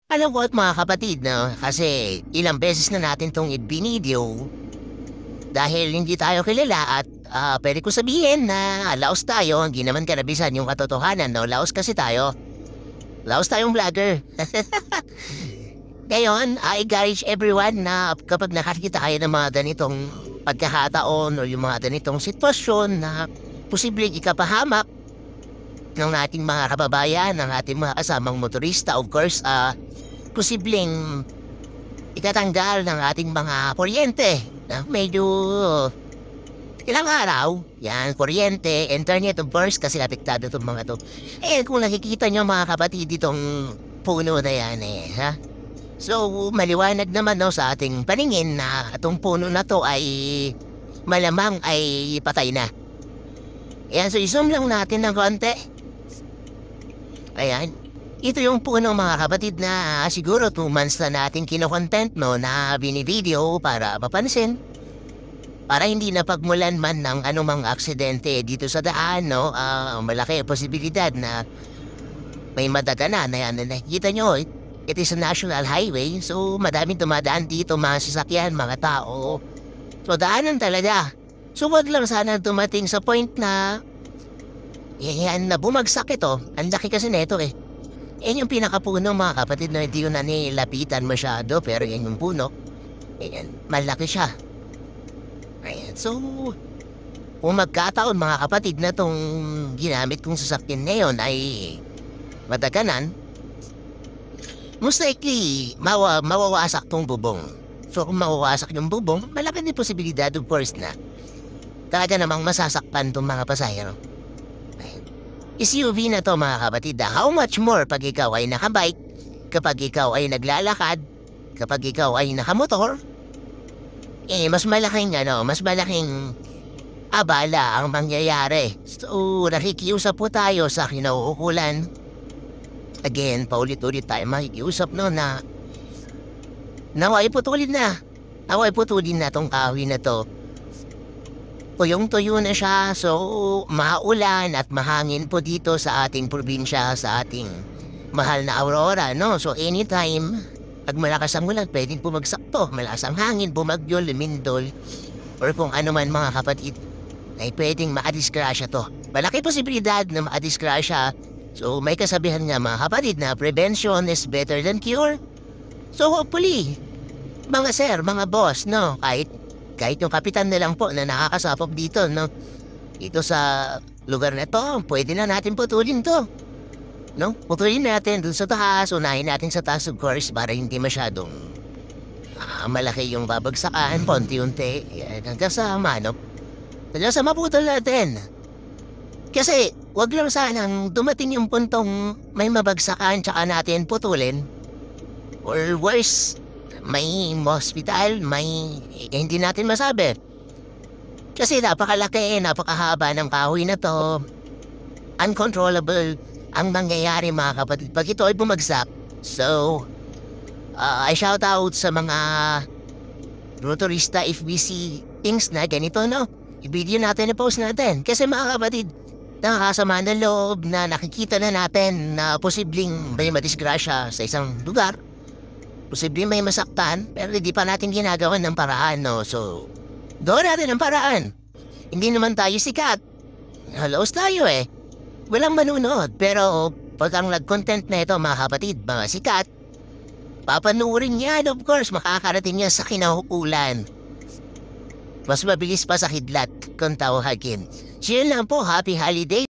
Alam ko at mga kapatid, no, kasi ilang beses na natin 'tong ibinidyo dahil hindi tayo kilala at, puwede ko sabihin na laos tayo, hindi naman kanabisan yung katotohanan 'no, laos kasi tayo. Laos tayong vlogger. Ngayon, I encourage everyone na kapag nakakita kayo ng mga ganitong pagkakataon o yung mga ganitong sitwasyon na posibleng ikapahamak ng ating mga kababayan, ng ating mga kasamang motorista, of course, posibleng ikatanggal ng ating mga kuryente na medyo ilang araw. Yan, kuryente, internet, of course, kasi apektado itong mga to. Eh, kung nakikita nyo mga kapatid itong puno na yan ha? So, maliwanag naman no, sa ating paningin na itong puno na to ay malamang ay patay na. Ayan, so i-zoom lang natin ng konti. Ayan. Ito yung puno mga kapatid na siguro 2 months na natin kino-content no na binivideo para mapansin. Para hindi na pagmulan man ng anumang aksidente dito sa daan no, malaki ang posibilidad na may madadaanan na yan na nakikita nyo. It is a national highway so madaming dumadaan dito mga sasakyan, mga tao. So daanan talaga. So wag lang sana dumating sa point na yan na bumagsak ito. Ang laki kasi nito eh. Yan yung pinakapuno mga kapatid na hindi ko na nilapitan masyado pero yan yung puno. Ayan, malaki siya. Ayan, so kung magkataon mga kapatid na tong ginamit kong sasakyan ngayon ay madaganan, most likely mawawasak tong bubong. So kung mawawasak yung bubong, malaki din posibilidad of course na talaga namang masasaktan tong mga pasahero. SUV na to mga kapatid. How much more pag ikaw ay nakabike, kapag ikaw ay naglalakad, kapag ikaw ay nakamotor, mas malaking abala ang mangyayari. So, nakikiusap po tayo sa kinauukulan. Again, paulit-ulit tayo makikiusap no na naway putulin na. Naway putulin na tong kahoy na to. Tuyong-tuyo na siya, so maulan at mahangin po dito sa ating probinsya, sa ating mahal na Aurora, no? So anytime, pag malakas ang ulan, pwedeng bumagsak to. Malakas ang hangin, bumagyo, lumindol, or kung ano man mga kapatid, ay pwedeng makadisgrasya to. Malaki posibilidad na makadisgrasya. So may kasabihan nga mga kapatid na prevention is better than cure. So hopefully, mga sir, mga boss, no, kahit yung kapitan na lang po na nakakasapop dito, no, dito sa lugar na to, pwede na natin putulin to. No? Putulin natin dun sa taas, unahin natin sa taas of course para hindi masyadong malaki yung babagsakan, konti-unti, hanggang sa manop. Hanggang sa maputol natin. Kasi, wag lang sanang dumating yung puntong may mabagsakan tsaka natin putulin. Or worse, may hospital, hindi natin masabi. Kasi napakalaki, napakahaba ng kahoy na to. Uncontrollable ang mangyayari mga kapatid pag ito ay bumagsak. So, I shout out sa mga motorista if we see things na ganito, no? I-video natin, i-post natin. Kasi mga kapatid, nakakasama ng loob na nakikita na natin na posibleng may madisgrasya sa isang lugar. Posibleng may masaktan, pero hindi pa natin ginagawa ng paraan, no? So, gawin natin ng paraan. Hindi naman tayo sikat. Halos tayo eh. Walang manunood, pero pag ang nag-content na ito, mga kapatid, mga sikat, papanuorin yan, of course, makakarating yan sa kinahukulan. Mas mabilis pa sa kidlat kung tawagin. Chill lang po, happy holiday.